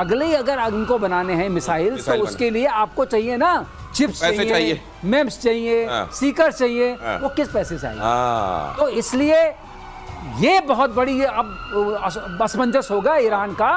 अगले अगर इनको बनाने हैं मिसाइल तो उसके लिए आपको चाहिए ना चिप्स चाहिए, मेम्स चाहिए, सीकर चाहिए, वो किस पैसे से आएंगे? तो इसलिए ये बहुत बड़ी अब असमंजस होगा ईरान का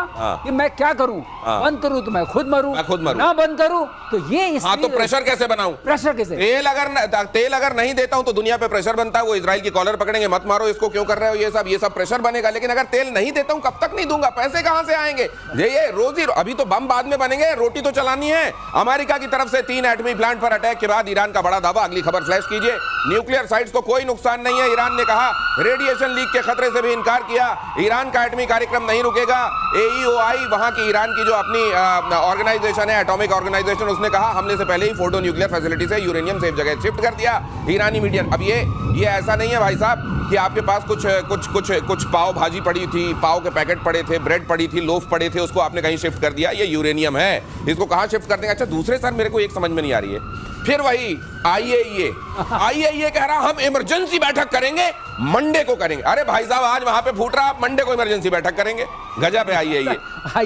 कि मैं क्या करूं, बंद करूं तो मैं खुद मरूं, ना बंद करूं तो ये तो प्रेशर कैसे बनाऊं? प्रेशर कैसे? तेल अगर नहीं देता हूं तो दुनिया पे प्रेशर बनता है, वो इजराइल की कॉलर पकड़ेंगे, मत मारो इसको, क्यों कर रहे हो ये सब प्रेशर बनेगा। लेकिन अगर तेल नहीं देता हूं कब तक नहीं दूंगा, पैसे कहां से आएंगे? ये रोजी, अभी तो बम बाद में बनेंगे, रोटी तो चलानी है। अमेरिका की तरफ से 3 एटमी प्लांट पर अटैक के बाद ईरान का बड़ा दावा। अगली खबर फ्लैश कीजिए। न्यूक्लियर साइट्स को कोई नुकसान नहीं है, ईरान ने कहा। रेडिएशन लीक के खतरे से भी इनकार किया। ईरान का एटमी कार्यक्रम नहीं रुकेगा। AEOI वहां की ईरान की जो अपनी ऑर्गेनाइजेशन है, एटॉमिक ऑर्गेनाइजेशन, उसने कहा हमले से पहले ही फोर्डो न्यूक्लियर फैसिलिटी से यूरेनियम सेफ जगह शिफ्ट कर दिया। ईरानी मीडिया, अब ये ऐसा नहीं है भाई साहब कि आपके पास कुछ पाव भाजी पड़ी थी, पाव के पैकेट पड़े थे, ब्रेड पड़ी थी, लोफ पड़े थे, उसको आपने कहीं शिफ्ट कर दिया। ये यूरेनियम है, इसको कहां शिफ्ट कर देंगे? अच्छा, दूसरे सर मेरे को एक समझ में नहीं आ रही है, फिर वही IAEA कह रहा हम इमरजेंसी बैठक करेंगे, मंडे को करेंगे। अरे भाई साहब, आज वहां पे फूट रहा, आप मंडे को इमरजेंसी बैठक करेंगे? गजब है IAEA।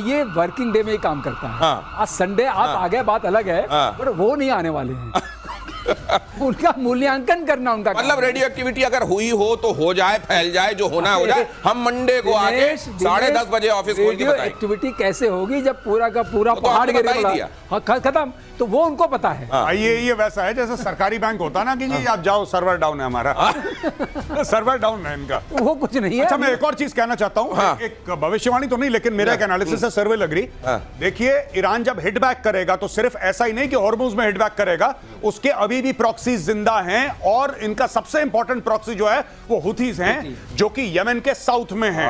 ये वर्किंग डे में ही काम करता है। आज संडे आप आ गए, बात अलग है, पर वो नहीं आने वाले हैं। उनका मूल्यांकन करना उनका मतलब रेडियो एक्टिविटी अगर हुई हो तो हो जाए, फैल जाए, जो होना हो जाए। हम मंडे को आके 10:30 बजे ऑफिस खोल के बताएं। एक्टिविटी कैसे होगी जब पूरा का पूरा पहाड़ गिरेगा, खत्म, तो वो उनको पता है। ये वैसा है जैसे सरकारी बैंक होता ना कि जी आप जाओ, सर्वर डाउन है हमारा। सर्वर डाउन है इनका, वो कुछ नहीं है। अच्छा, मैं एक और चीज कहना चाहता हूं, एक भविष्यवाणी तो नहीं, लेकिन मेरा एक एनालिसिस है, सर्वे लग रही। देखिए, ईरान जब हिट बैक करेगा तो सिर्फ ऐसा ही नहीं कि हॉर्मुज में हिट बैक करेगा, उसके अभी भी प्रॉक्सीज जिंदा हैं, और इनका सबसे इंपॉर्टेंट प्रॉक्सी जो है वो हुथीज हैं, जो कि यमन के साउथ में हैं।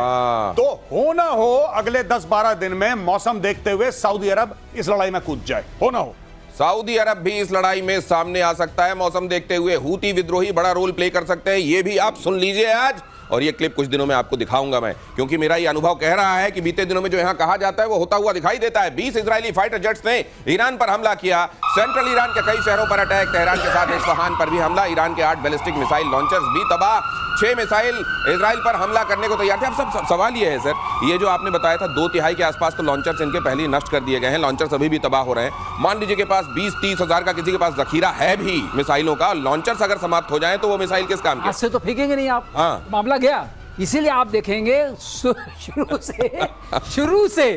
तो हो ना हो अगले 10-12 दिन में मौसम देखते हुए सऊदी अरब इस लड़ाई में कूद जाए, हो ना हो सऊदी अरब भी इस लड़ाई में सामने आ सकता है मौसम देखते हुए। हूती विद्रोही बड़ा रोल प्ले कर सकते हैं, ये भी आप सुन लीजिए आज। और ये क्लिप कुछ दिनों में आपको दिखाऊंगा मैं, क्योंकि मेरा ये अनुभव कह रहा है कि बीते दिनों में जो यहां कहा जाता है वो होता हुआ दिखाई देता है। 20 इजरायली फाइटर जेट्स ने ईरान पर हमला किया। सेंट्रल ईरान के कई शहरों पर अटैक, तेहरान के साथ इस्फहान पर भी हमला। ईरान के 8 बैलिस्टिक मिसाइल लॉन्चर्स भी तबाह। 6 मिसाइल इजराइल पर हमला करने को तैयार थे। अब सब सवाल ये है सर, ये जो आपने बताया था 2/3 के आसपास तो लॉन्चर्स इनके पहले ही नष्ट कर दिए गए हैं, लॉन्चर्स अभी भी तबाह हो रहे हैं। मान लीजिए के पास 20-30 हजार का किसी के पास जखीरा है भी मिसाइलों का, लॉन्चर्स अगर समाप्त हो जाए तो वो मिसाइल किस काम के? से तो फेंकेंगे नहीं आप। मामला गया। इसीलिए आप देखेंगे शुरू से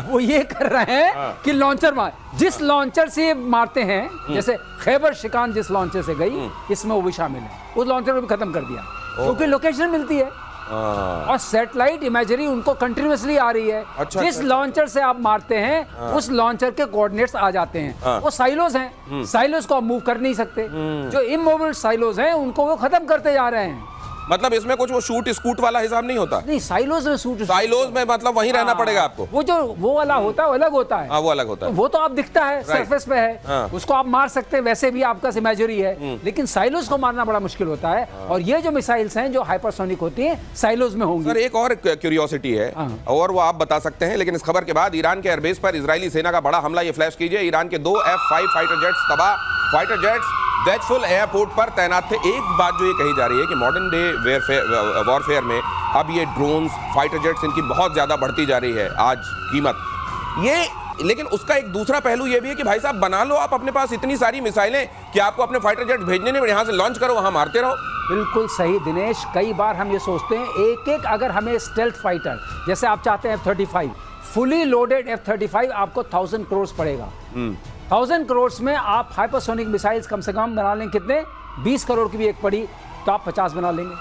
वो ये कर रहे हैं कि लॉन्चर मार, जिस लॉन्चर से मारते हैं, जैसे खैबर शिकान जिस लॉन्चर से गई, इसमें वो भी शामिल है। उस लॉन्चर को भी खत्म कर दिया, क्योंकि लोकेशन मिलती है और सैटेलाइट इमेजरी उनको कंटिन्यूअसली आ रही है। जिस लॉन्चर से आप मारते हैं उस लॉन्चर के कोऑर्डिनेट्स आ जाते हैं। वो साइलोज हैं, साइलोज को आप मूव कर नहीं सकते। जो इमूवेबल साइलोज हैं उनको वो खत्म करते जा रहे हैं। मतलब इसमें कुछ वो शूट स्कूट वाला हिसाब नहीं होता? नहीं, साइलोज में साइलोज में मतलब वहीं रहना पड़ेगा आपको। वो वाला होता है, वो अलग होता है। वो अलग होता है, वो तो आप दिखता है, सरफेस पे है, उसको आप मार सकते हैं, वैसे भी आपका इमेजरी है। लेकिन साइलोज को मारना बड़ा मुश्किल होता है, और ये जो मिसाइल्स हैं जो हाइपरसोनिक होती हैं, साइलोज में होंगी। सर, एक और क्यूरियोसिटी है और वो आप बता सकते हैं, लेकिन इस खबर के बाद ईरान के एयरबेस पर इजरायली सेना का बड़ा हमला। ये फ्लैश कीजिए। ईरान के 2 F-5 फाइटर जेट्स तबाह। फाइटर जेट्स दैटफुल एयरपोर्ट पर तैनात थे। एक बात जो ये कही जा रही है कि मॉडर्न डे वॉरफेयर में अब ये ड्रोन्स, फाइटर जेट्स, इनकी बहुत ज्यादा बढ़ती जा रही है आज कीमत ये। लेकिन उसका एक दूसरा पहलू ये भी है कि भाई साहब, बना लो आप अपने पास इतनी सारी मिसाइलें कि आपको अपने फाइटर जेट्स भेजने नहीं, यहाँ से लॉन्च करो, वहां मारते रहो। बिल्कुल सही दिनेश। कई बार हम ये सोचते हैं एक अगर हमें स्टेल्थ फाइटर, जैसे आप चाहते हैं F-35, फुली लोडेड F-35 आपको 1000 करोड़ पड़ेगा। 1000 करोड़ में आप हाइपरसोनिक मिसाइल्स कम से कम बना लेंगे। कितने? 20 करोड़ की भी एक पड़ी तो आप 50 बना लेंगे।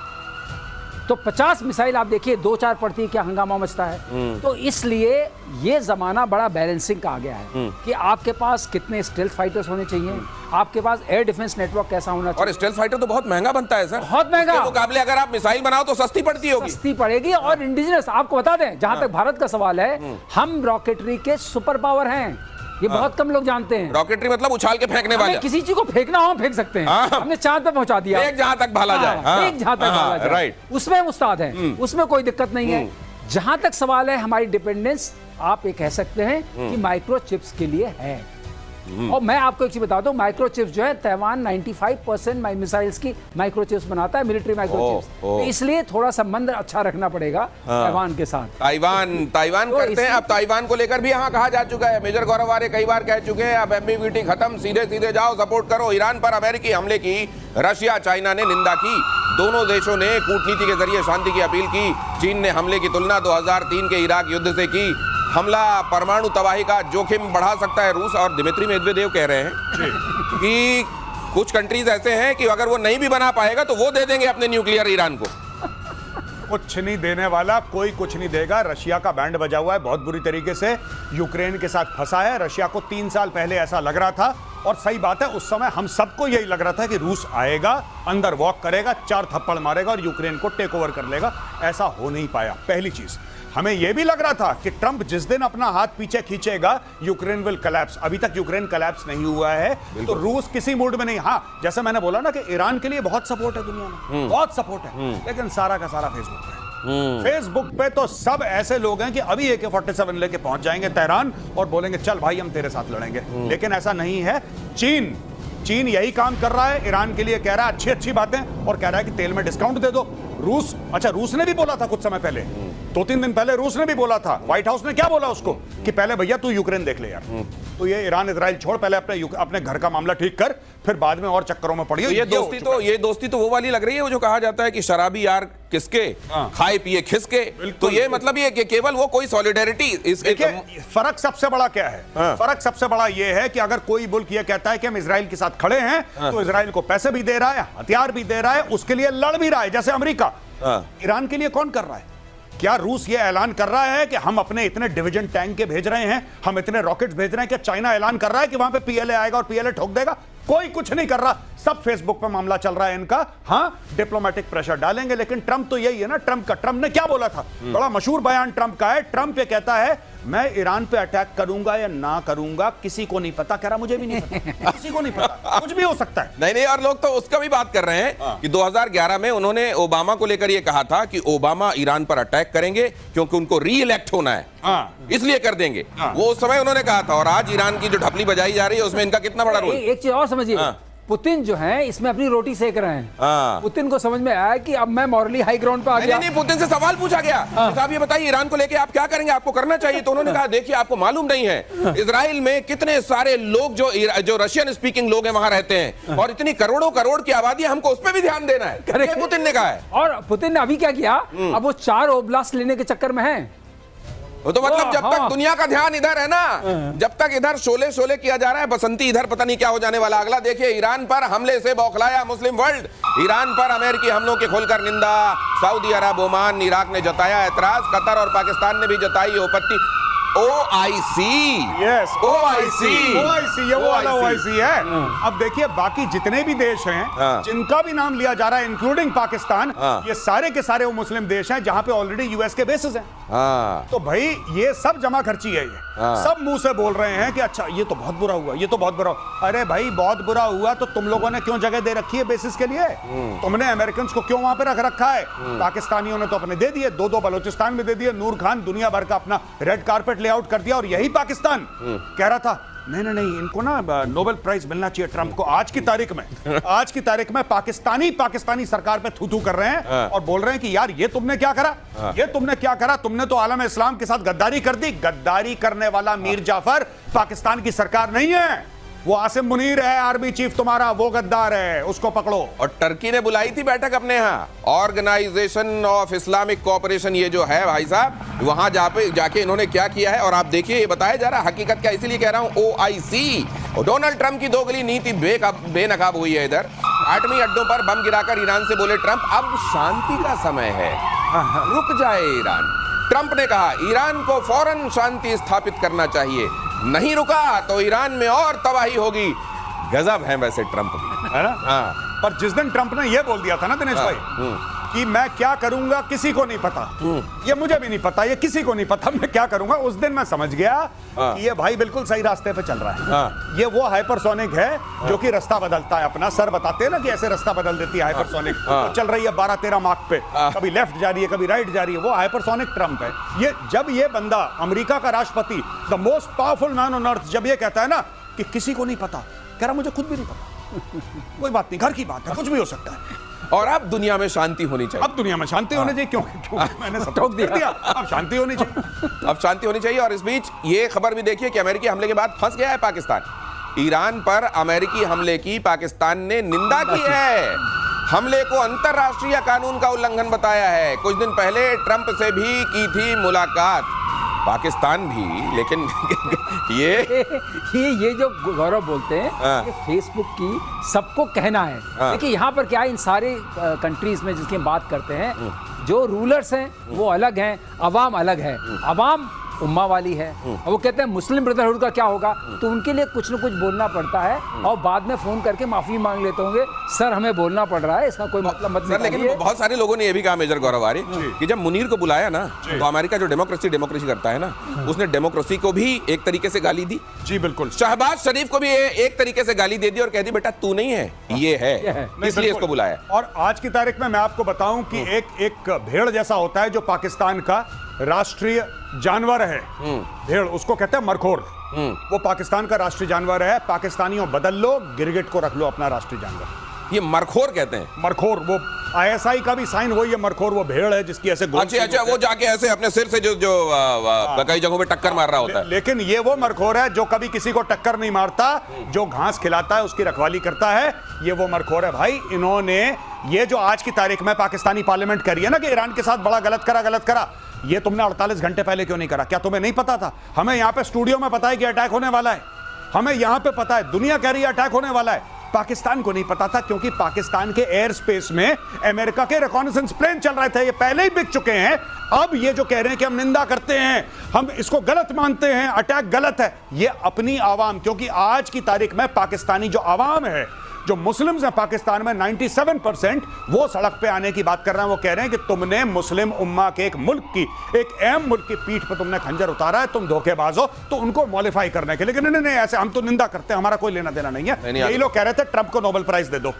तो 50 मिसाइल आप देखिए, 2-4 पड़ती है, क्या हंगामा मचता है। तो इसलिए ये जमाना बड़ा बैलेंसिंग का आ गया है कि आपके पास कितने स्टेल्थ फाइटर्स होने चाहिए, आपके पास एयर डिफेंस नेटवर्क कैसा होना चाहिए। और स्टेल्थ फाइटर तो बहुत महंगा बनता है सर, बहुत महंगा। उसके मुकाबले अगर आप मिसाइल बनाओ तो सस्ती पड़ती होगी। सस्ती पड़ेगी। और इंडिजिनस, आपको बता दें, जहां तक भारत का सवाल है, हम रॉकेटरी के सुपर पावर हैं। ये बहुत कम लोग जानते हैं। रॉकेटरी मतलब उछाल के फेंकने वाले। किसी चीज को फेंकना हो फेंक सकते हैं। हमने चांद पे पहुंचा दिया, एक जहां तक भाला जाए, एक जहां तक भाला जाए, राइट, उसमें उस्ताद है, उसमें कोई दिक्कत नहीं है। जहां तक सवाल है हमारी डिपेंडेंस, आप ये कह सकते हैं कि माइक्रोचिप्स के लिए है। और मैं आपको एक चीज बता दूं, माइक्रोचिप्स जो है ताइवान 95% मिसाइल्स की माइक्रोचिप्स बनाता है, मिलिट्री माइक्रोचिप्स। तो इसलिए थोड़ा संबंध अच्छा रखना पड़ेगा ताइवान के साथ। ताइवान तो करते हैं। अब ताइवान को लेकर भी यहाँ कहा जा चुका है, मेजर गौरव आर्य कई बार कह चुके हैं, अब एम्बिग्विटी खत्म, सीधे सीधे जाओ, सपोर्ट करो। ईरान पर अमेरिकी हमले की रशिया चाइना ने निंदा की। दोनों देशों ने कूटनीति के जरिए शांति की अपील की। चीन ने हमले की तुलना 2003 के इराक युद्ध से की। हमला परमाणु तबाही का जोखिम बढ़ा सकता है रूस। और दिमित्री मेदवेदेव कह रहे हैं कि कुछ कंट्रीज ऐसे हैं कि अगर वो नहीं भी बना पाएगा तो वो दे देंगे अपने न्यूक्लियर ईरान को। कुछ नहीं देने वाला, कोई कुछ नहीं देगा। रशिया का बैंड बजा हुआ है बहुत बुरी तरीके से, यूक्रेन के साथ फंसा है। रशिया को 3 साल पहले ऐसा लग रहा था, और सही बात है, उस समय हम सबको यही लग रहा था कि रूस आएगा, अंदर वॉक करेगा, 4 थप्पड़ मारेगा और यूक्रेन को टेक ओवर कर लेगा। ऐसा हो नहीं पाया। पहली चीज, हमें यह भी लग रहा था कि ट्रंप जिस दिन अपना हाथ पीछे खींचेगा यूक्रेन विल कोलैप्स। अभी तक यूक्रेन कोलैप्स नहीं हुआ है, तो रूस किसी मूड में नहीं। हाँ, जैसे मैंने बोला ना कि ईरान के लिए बहुत सपोर्ट है दुनिया में, बहुत सपोर्ट है, लेकिन सारा का सारा फेसबुक पे है। फेसबुक पे तो सब ऐसे लोग हैं कि अभी AK-47 लेके पहुंच जाएंगे तेहरान और बोलेंगे चल भाई हम तेरे साथ लड़ेंगे। लेकिन ऐसा नहीं है। चीन यही काम कर रहा है, ईरान के लिए कह रहा है अच्छी बातें, और कह रहा है कि तेल में डिस्काउंट दे दो। रूस ने भी बोला था कुछ समय पहले, 2-3 दिन पहले रूस ने भी बोला था, व्हाइट हाउस ने क्या बोला उसको कि पहले भैया तू यूक्रेन देख ले यार। तो ये ईरान इजराइल छोड़, पहले अपने घर का मामला ठीक कर, फिर बाद में और चक्करों में पड़ियो। ये दोस्ती तो वो वाली लग रही है, वो जो कहा जाता है कि शराबी यार किसके, खाए पिए खिसके। तो ये मतलब ये कि केवल वो कोई सॉलिडेरिटी। फर्क सबसे बड़ा क्या है? फर्क सबसे बड़ा ये है कि अगर कोई मुल्क ये कहता है कि हम इजराइल के साथ खड़े हैं, तो इजराइल को पैसे भी दे रहा है, हथियार भी दे रहा है, उसके लिए लड़ भी रहा है, जैसे अमेरिका। ईरान के लिए कौन कर रहा है? क्या रूस ये ऐलान कर रहा है कि हम अपने इतने डिवीजन टैंक के भेज रहे हैं, हम इतने रॉकेट्स भेज रहे हैं? क्या चाइना ऐलान कर रहा है कि वहां पे PLA आएगा और PLA ठोक देगा? कोई कुछ नहीं कर रहा। सब फेसबुक पे मामला चल रहा है इनका। हाँ, डिप्लोमेटिक प्रेशर डालेंगे, लेकिन ट्रंप तो यही है ना। ट्रंप ने क्या बोला था? बड़ा मशहूर बयान ट्रंप का है। ट्रंप ये कहता है मैं ईरान पे अटैक करूंगा या ना करूंगा किसी को नहीं पता। कह रहा मुझे भी नहीं पता, किसी को नहीं पता, कुछ भी हो सकता है। नहीं, और लोग तो उसका भी बात कर रहे हैं कि 2011 में उन्होंने ओबामा को लेकर यह कहा था कि ओबामा ईरान पर अटैक करेंगे क्योंकि उनको री-इलेक्ट होना है, इसलिए कर देंगे। वो उस समय उन्होंने कहा था। और आज ईरान की जो ढपली बजाई जा रही है उसमें इनका कितना बड़ा रोल। एक चीज और समझिए, पुतिन जो है इसमें अपनी रोटी सेक रहे हैं। पुतिन को समझ में आया कि अब मैं मॉरली हाई ग्राउंड पे आ गया। नहीं, पुतिन से सवाल पूछा गया, साहब ये बताइए ईरान को लेके आप क्या करेंगे, आपको करना चाहिए। तो उन्होंने कहा देखिए आपको मालूम नहीं है इजराइल में कितने सारे लोग जो रशियन स्पीकिंग लोग हैं वहां रहते हैं, और इतनी करोड़ों करोड़ की आबादी है, हमको उस पर भी ध्यान देना है। ये पुतिन ने कहा है। और पुतिन ने अभी क्या किया, अब वो 4 ओब्लास्ट लेने के चक्कर में है। तो मतलब जब तक दुनिया का ध्यान इधर है ना, जब तक इधर शोले किया जा रहा है, बसंती इधर पता नहीं क्या हो जाने वाला। अगला देखिए, ईरान पर हमले से बौखलाया मुस्लिम वर्ल्ड। ईरान पर अमेरिकी हमलों की खुलकर निंदा। सऊदी अरब, ओमान, इराक ने जताया एतराज। कतर और पाकिस्तान ने भी जताई आपत्ति। OIC, यस, OIC, ये वो वाला OIC है। अब देखिए बाकी जितने भी देश हैं जिनका भी नाम लिया जा रहा है, इंक्लूडिंग पाकिस्तान, ये सारे के सारे वो मुस्लिम देश हैं जहां पे ऑलरेडी US के बेसिस हैं। तो भाई ये सब जमा खर्ची है। ये सब मुंह से बोल रहे हैं कि अच्छा ये तो बहुत बुरा हुआ, ये तो बहुत बुरा हुआ। अरे भाई बहुत बुरा हुआ तो तुम लोगों ने क्यों जगह दे रखी है बेसिस के लिए? तुमने अमेरिकन को क्यों वहां पे रख रखा है? पाकिस्तानियों ने तो अपने दे दिए, 2 बलूचिस्तान में दे दिए। नूर खान दुनिया भर का अपना रेड कारपेट लेआउट कर दिया। और यही पाकिस्तान कह रहा था नहीं, इनको ना नोबेल प्राइज मिलना चाहिए ट्रंप को। आज की तारीख में पाकिस्तानी सरकार पे थू कर रहे हैं और बोल रहे हैं कि यार ये तुमने क्या करा, तुमने तो आलम इस्लाम के साथ गद्दारी कर दी। गद्दारी करने वाला मीर जाफर पाकिस्तान की सरकार नहीं है, वो आसिम मुनीर है आर्मी चीफ तुम्हारा, वो गद्दार है, उसको पकड़ो। और टर्की ने बुलाई थी बैठक अपने यहाँ, ऑर्गेनाइजेशन ऑफ इस्लामिक कोऑपरेशन, ये जो है भाई साहब, वहां जाके इन्होंने क्या किया है। और आप देखिए ये बताया जा रहा है हकीकत क्या, इसीलिए कह रहा हूं OIC। और डोनाल्ड ट्रंप की दोगली नीति बेनकाब हुई है इधर। आटमी अड्डों पर बम गिराकर ईरान से बोले ट्रंप अब शांति का समय है, रुक जाए ईरान। ट्रंप ने कहा ईरान को फौरन शांति स्थापित करना चाहिए, नहीं रुका तो ईरान में और तबाही होगी। गजब है वैसे ट्रंप भी, है ना? पर जिस दिन ट्रंप ने यह बोल दिया था ना दिनेश भाई कि मैं क्या करूंगा किसी को नहीं पता, ये मुझे भी नहीं पता, ये किसी को नहीं पता मैं क्या करूंगा, उस दिन मैं समझ गया कि ये भाई बिल्कुल सही रास्ते पे चल रहा है। ये वो हाइपरसोनिक है जो कि रास्ता बदलता है अपना। सर बताते हैं ना कि ऐसे रास्ता बदल देती है हाइपरसोनिक, तो चल रही है 12-13 मार्क पे, कभी लेफ्ट जा रही है कभी राइट जा रही है, वो हाइपरसोनिक ट्रंप है। ये जब ये बंदा अमेरिका का राष्ट्रपति, the most powerful man on earth, जब ये कहता है ना कि किसी को नहीं पता। कह रहा मुझे खुद भी नहीं पता। कोई बात नहीं, घर की बात है, कुछ भी हो सकता है। और अब दुनिया में शांति होनी चाहिए। अब दुनिया में शांति होनी चाहिए। क्यों मैंने सब टोक दिया। अब शांति होनी चाहिए। अब शांति होनी चाहिए। और इस बीच ये खबर भी देखिए कि अमेरिकी हमले के बाद फंस गया है पाकिस्तान। ईरान पर अमेरिकी हमले की पाकिस्तान ने निंदा की है। हमले को अंतर्राष्ट्रीय कानून का उल्लंघन बताया है। कुछ दिन पहले ट्रंप से भी की थी मुलाकात पाकिस्तान भी, लेकिन ये जो गौरव बोलते हैं हाँ। ये फेसबुक की सबको कहना है। हाँ। देखिए यहाँ पर क्या है, इन सारे कंट्रीज में जिसकी हम बात करते हैं, जो रूलर्स हैं वो अलग हैं, अवाम अलग है। अवाम उम्मा वाली है और वो कहते हैं मुस्लिम ब्रदरहुड का क्या होगा, तो उनके लिए कुछ न कुछ बोलना पड़ता है और बाद में फोन करके माफी मांग लेते होंगे, सर हमें बोलना पड़ रहा है, इसका कोई मतलब मत सर, लेकिन बहुत सारे लोगों ने ये भी कहा मेजर गौरव आर्य कि जब मुनीर को बुलाया ना तो अमेरिका जो डेमोक्रेसी करता है ना, उसने डेमोक्रेसी को भी एक तरीके से गाली दी। जी बिल्कुल। शहबाज शरीफ को भी एक तरीके से गाली दे दी और कह दी बेटा तू नहीं है, ये है, इसलिए इसको बुलाया। और आज की तारीख में मैं आपको बताऊं कि एक भेड़ जैसा होता है जो पाकिस्तान का राष्ट्रीय जानवर है। भेड़, उसको कहते हैं मरखोर। वो पाकिस्तान का राष्ट्रीय जानवर है। पाकिस्तानियों बदल लो, गिरगिट को रख लो अपना राष्ट्रीय जानवर। ये मरखोर कहते हैं। मरखोर, वो आईएसआई का भी साइन वही है। मरखोर वो भेड़ है जिसकी ऐसे गोल अच्छा, वो जाके ऐसे अपने सिर से जो कई जगहों पे टक्कर मार रहा होता है। लेकिन ये वो मरखोर है जो कभी किसी को टक्कर नहीं मारता, जो घास खिलाता है उसकी रखवाली करता है। ये वो मरखोर है भाई। इन्होंने ये जो आज की तारीख में पाकिस्तानी पार्लियामेंट करी है ना कि ईरान के साथ बड़ा गलत करा, ये तुमने 48 घंटे पहले क्यों नहीं करा? क्या तुम्हें नहीं पता था? हमें यहां पे स्टूडियो में पता है कि अटैक होने वाला है, हमें यहां पे पता है, दुनिया कह रही है अटैक होने वाला है। पाकिस्तान को नहीं पता था क्योंकि पाकिस्तान के एयर स्पेस में अमेरिका के रिकॉनेसेंस प्लेन चल रहे थे। ये पहले ही बिक चुके हैं। अब ये जो कह रहे हैं कि हम निंदा करते हैं, हम इसको गलत मानते हैं, अटैक गलत है, ये अपनी आवाम, क्योंकि आज की तारीख में पाकिस्तानी जो आवाम है, जो मुस्लिम्स हैं पाकिस्तान में 97% वो सड़क पे आने की बात कर रहे हैं। वो कह रहे हैं कि तुमने मुस्लिम उम्मा के एक मुल्क की, एक अहम मुल्क की पीठ पर तुमने खंजर उतारा है, तुम धोखेबाज हो। तो उनको मॉडिफाई करने के, लेकिन नहीं, ऐसे हम तो निंदा करते हैं, हमारा कोई लेना देना नहीं है। यही लोग कह रहे थे ट्रंप को नोबेल प्राइज दे दो।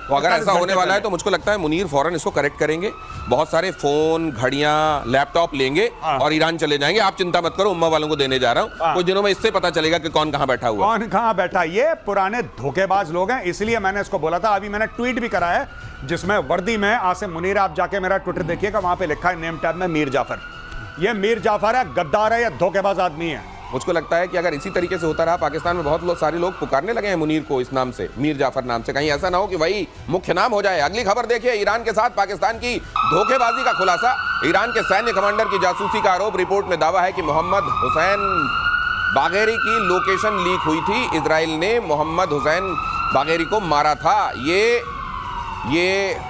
तो अगर ऐसा होने वाला है तो मुझको लगता है मुनीर फौरन इसको करेक्ट करेंगे, बहुत सारे फोन, घड़ियां, लैपटॉप लेंगे और ईरान चले जाएंगे। आप चिंता मत करो, उम्मा वालों को देने जा रहा हूं। कुछ दिनों में इससे पता चलेगा कि कौन कहां बैठा हुआ, कौन कहां बैठा। ये पुराने धोखेबाज लोग हैं, इसलिए मैंने इसको बोला था। अभी मैंने ट्वीट भी करा है जिसमें वर्दी में आसिम मुनीर, आप जाके मेरा ट्विटर देखिएगा, वहां पे लिखा है नेम टैग में मीर जाफर। ये मीर जाफर है, गद्दार है, या धोखेबाज आदमी है। मुझको लगता है कि अगर इसी तरीके से होता रहा, पाकिस्तान में बहुत सारे लोग पुकारने लगे हैं मुनीर को इस नाम से, मीर जाफर नाम से। कहीं ऐसा ना हो कि वही मुख्य नाम हो जाए। अगली खबर देखिए, ईरान के साथ पाकिस्तान की धोखेबाजी का खुलासा। ईरान के सैन्य कमांडर की जासूसी का आरोप। रिपोर्ट में दावा है कि मोहम्मद हुसैन बागेरी की लोकेशन लीक हुई थी। इजराइल ने मोहम्मद हुसैन बागेरी को मारा था। ये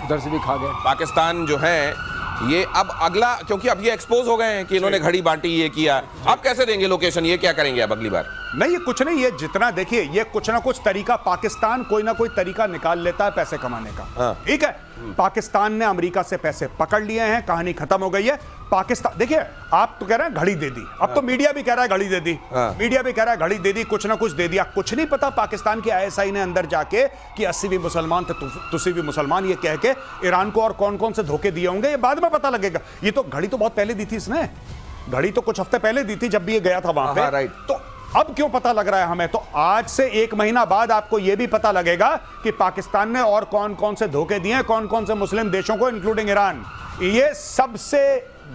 उधर से भी खा गए पाकिस्तान जो है ये अब अगला, क्योंकि अब ये एक्सपोज हो गए हैं कि इन्होंने घड़ी बांटी, ये किया। अब कैसे देंगे लोकेशन, ये क्या करेंगे अब अगली बार? नहीं, ये कुछ नहीं, ये जितना देखिए, ये कुछ ना कुछ तरीका, पाकिस्तान कोई ना कोई तरीका निकाल लेता है पैसे कमाने का। ठीक है, पाकिस्तान ने अमेरिका से पैसे पकड़ लिए हैं, कहानी खत्म हो गई है। पाकिस्तान, देखिए, आप तो कह रहे हैं घड़ी दे दी, अब तो मीडिया भी कह रहा है घड़ी दे दी, मीडिया भी कह रहा है घड़ी दे दी, कुछ ना कुछ दे दिया। कुछ नहीं पता पाकिस्तान की आईएसआई ने अंदर जाके कि 80 भी मुसलमान थे, तुसी भी मुसलमान, ये कह के ईरान को और कौन कौन से धोखे दिए होंगे, ये बाद में पता लगेगा। ये तो घड़ी तो बहुत पहले दी थी इसने, घड़ी तो कुछ हफ्ते पहले दी थी जब भी ये गया था वहां पे। तो अब क्यों पता लग रहा है हमें? तो आज से 1 महीना बाद आपको यह भी पता लगेगा कि पाकिस्तान ने और कौन कौन से धोखे दिए, कौन कौन से मुस्लिम देशों को, इंक्लूडिंग ईरान। ये सबसे,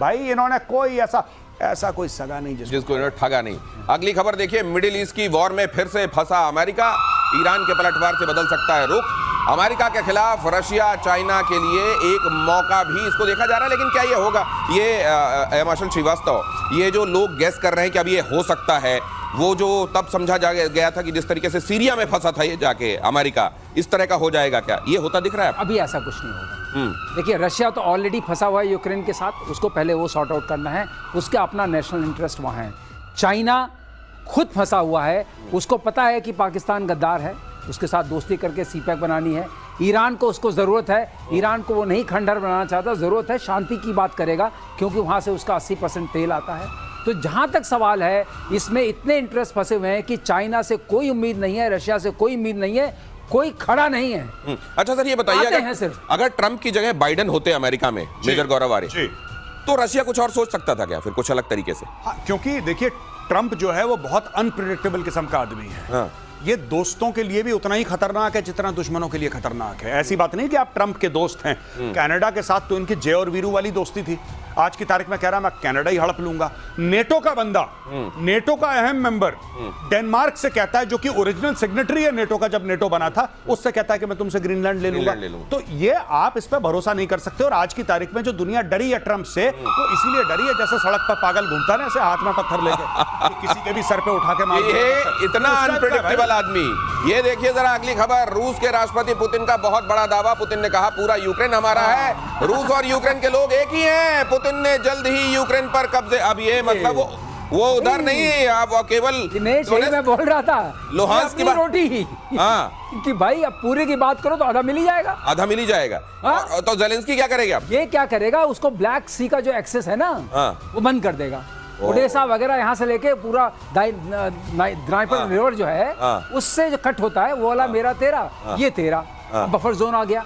भाई इन्होंने कोई ऐसा कोई सगा नहीं जिसको इन्होंने ठगा नहीं। अगली खबर देखिए, मिडिल ईस्ट की वॉर में फिर से फंसा अमेरिका। ईरान के पलटवार से बदल सकता है रुख। अमेरिका के खिलाफ रशिया, चाइना के लिए एक मौका भी इसको देखा जा रहा है। लेकिन क्या ये होगा? ये मार्शल श्रीवास्तव, ये जो लोग गैस कर रहे हैं कि अब ये हो सकता है, वो जो तब समझा गया था कि जिस तरीके से सीरिया में फंसा था ये जाके अमेरिका, इस तरह का हो जाएगा क्या? ये होता दिख रहा है? अभी ऐसा कुछ नहीं होगा। देखिए, रशिया तो ऑलरेडी फंसा हुआ है यूक्रेन के साथ, उसको पहले वो सॉर्ट आउट करना है, उसका अपना नेशनल इंटरेस्ट वहाँ है। चाइना खुद फंसा हुआ है, उसको पता है कि पाकिस्तान गद्दार है, उसके साथ दोस्ती करके सीपैक बनानी है। ईरान को उसको ज़रूरत है, ईरान को वो नहीं खंडहर बनाना चाहता, ज़रूरत है शांति की बात करेगा, क्योंकि वहाँ से उसका 80% तेल आता है। तो जहाँ तक सवाल है, इसमें इतने इंटरेस्ट फंसे हुए हैं कि चाइना से कोई उम्मीद नहीं है, रशिया से कोई उम्मीद नहीं है, कोई खड़ा नहीं है। अच्छा सर, ये बताइए, अगर ट्रंप की जगह बाइडेन होते अमेरिका में, मेजर गौरव आर्य, तो रशिया कुछ और सोच सकता था क्या, फिर कुछ अलग तरीके से? हाँ, क्योंकि देखिए, ट्रंप जो है वो बहुत अनप्रेडिक्टेबल किस्म का आदमी है। ये दोस्तों के लिए भी उतना ही खतरनाक है जितना दुश्मनों के लिए खतरनाक है। ऐसी बात नहीं कि आप ट्रंप के दोस्त हैं। कनाडा के साथ तो इनकी जय और वीरू वाली दोस्ती थी। आज की तारीख में कह रहा मैं कनाडा ही हड़प लूंगा। नेटो का बंदा, नेटो का अहम मेंबर डेनमार्क से कहता है, जो कि ओरिजिनल सिग्नेटरी है नेटो का जब नेटो बना था, उससे कहता है कि मैं तुमसे ग्रीनलैंड ले लूंगा। तो ये आप इस पर भरोसा नहीं कर सकते। और आज की तारीख में जो दुनिया डरी है ट्रंप से, वो इसीलिए डरी है जैसे सड़क पर पागल घूमता है ना, ऐसे हाथ में पत्थर लेके कि किसी के भी सर पे उठा के मार ये इतना अनप्रेडिक्टेबल आदमी। ये देखिए जरा अगली खबर, रूस के राष्ट्रपति पुतिन का बहुत बड़ा दावा। पुतिन ने कहा पूरा यूक्रेन हमारा है, रूस और यूक्रेन के लोग एक ही हैं। पुतिन ने जल्द ही यूक्रेन पर कब्जे, अब ये मतलब वो उधर नहीं, आप केवल मैं बोल रहा था लुहांस्क की बात, रोटी ही कि भाई अब पूरे की बात करो तो आधा मिल ही जाएगा, आधा मिल ही जाएगा। तो जेलेंस्की क्या करेगा? ये क्या करेगा, उसको ब्लैक सी का जो एक्सेस है ना वो बंद कर देगा। ओडेसा वगैरह यहाँ से लेके पूरा द्नाइपर रिवर जो है उससे जो कट होता है वो वाला मेरा तेरा, ये तेरा बफर जोन आ गया।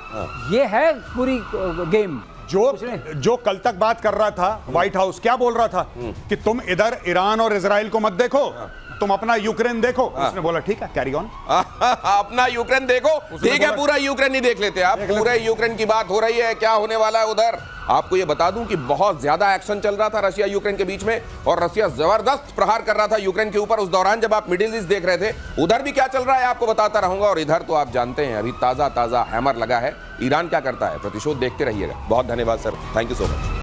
ये है पूरी गेम। जो कल तक बात कर रहा था व्हाइट हाउस, क्या बोल रहा था कि तुम इधर ईरान और इजराइल को मत देखो, तुम अपना यूक्रेन देखो। उसने बोला ठीक है, कैरी ऑन। अपना यूक्रेन देखो, ठीक है, पूरा यूक्रेन ही देख लेते हैं। आप पूरे यूक्रेन की बात हो रही है, क्या होने वाला है उधर। आपको ये बता दूं कि बहुत ज्यादा एक्शन चल रहा था रशिया यूक्रेन के बीच में, और रशिया जबरदस्त प्रहार कर रहा था यूक्रेन के ऊपर। उस दौरान जब आप मिडिल ईस्ट देख रहे थे, उधर भी क्या चल रहा है आपको बताता रहूंगा। और इधर तो आप जानते हैं अभी ताजा हैमर लगा है। ईरान क्या करता है, प्रतिशोध देखते रहिएगा। बहुत धन्यवाद sir, thank you so much.